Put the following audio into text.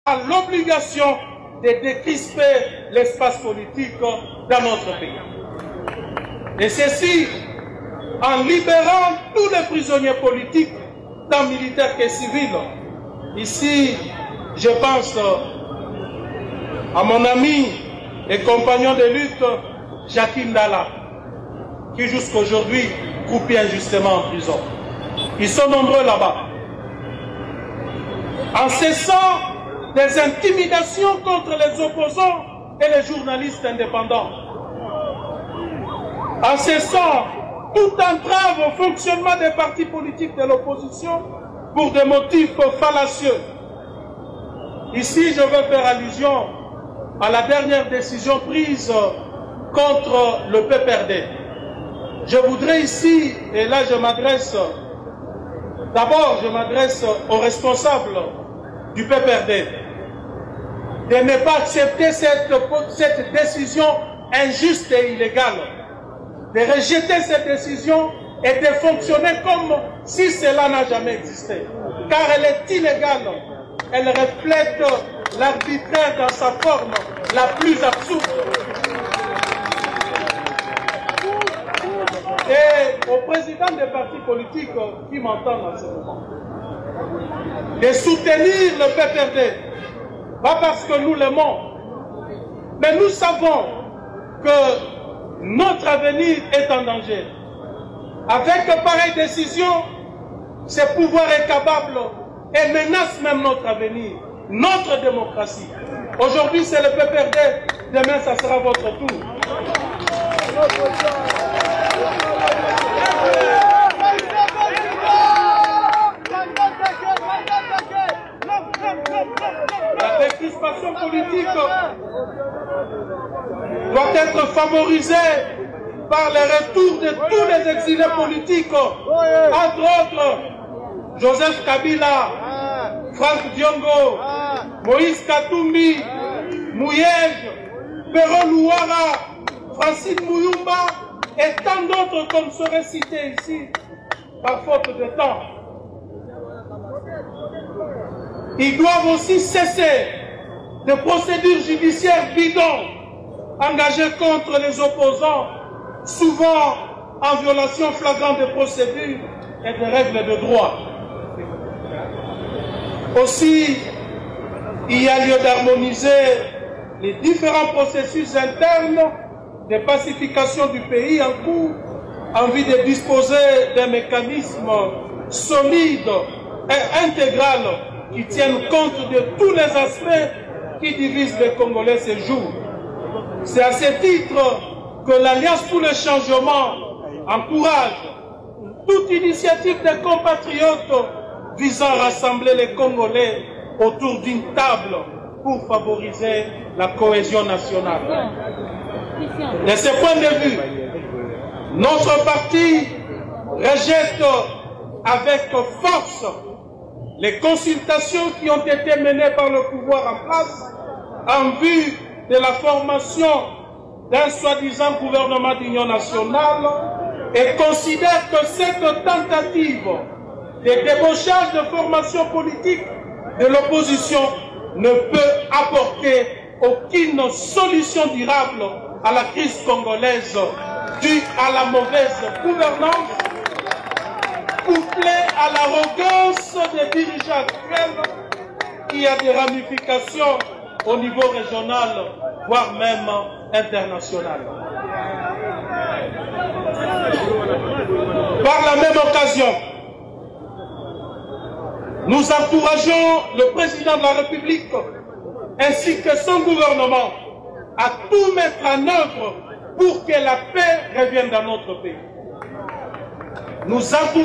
a l'obligation de décrisper l'espace politique dans notre pays. Et ceci en libérant tous les prisonniers politiques, tant militaires que civils. Ici, je pense à mon ami et compagnon de lutte, Jacques Ndala, qui jusqu'aujourd'hui croupit injustement en prison. Ils sont nombreux là-bas. En cessant des intimidations contre les opposants et les journalistes indépendants. En cessant toute entrave au fonctionnement des partis politiques de l'opposition pour des motifs fallacieux. Ici, je veux faire allusion à la dernière décision prise contre le PPRD. Je voudrais ici, et là je m'adresse, d'abord je m'adresse aux responsables du PPRD, de ne pas accepter cette décision injuste et illégale, de rejeter cette décision et de fonctionner comme si cela n'a jamais existé. Car elle est illégale, elle reflète l'arbitraire dans sa forme la plus absurde. Et au président des partis politiques qui m'entendent en ce moment, de soutenir le PPRD, pas parce que nous l'aimons, mais nous savons que notre avenir est en danger. Avec pareille décision, ce pouvoir est capable et menace même notre avenir, notre démocratie. Aujourd'hui, c'est le PPRD, demain, ça sera votre tour. La décrispation politique doit être favorisée par le retour de tous les exilés politiques, entre autres Joseph Kabila, Franck Diongo, Moïse Katumbi, Mouyej, Pero Louara, Francine Mouyumba et tant d'autres comme seraient cités ici par faute de temps. Ils doivent aussi cesser de procédures judiciaires bidons engagées contre les opposants, souvent en violation flagrante des procédures et des règles de droit. Aussi, il y a lieu d'harmoniser les différents processus internes de pacification du pays en cours en vue de disposer d'un mécanisme solide et intégral qui tiennent compte de tous les aspects qui divisent les Congolais ces jours. C'est à ce titre que l'Alliance pour le changement encourage toute initiative des compatriotes visant à rassembler les Congolais autour d'une table pour favoriser la cohésion nationale. De ce point de vue, notre parti rejette avec force les consultations qui ont été menées par le pouvoir en place en vue de la formation d'un soi-disant gouvernement d'union nationale et considère que cette tentative de débauchage de formation politique de l'opposition ne peut apporter aucune solution durable à la crise congolaise due à la mauvaise gouvernance, couplée à l'arrogance des dirigeants actuels qui a des ramifications au niveau régional, voire même international. Par la même occasion, nous encourageons le président de la République ainsi que son gouvernement à tout mettre en œuvre pour que la paix revienne dans notre pays. Nous encourageons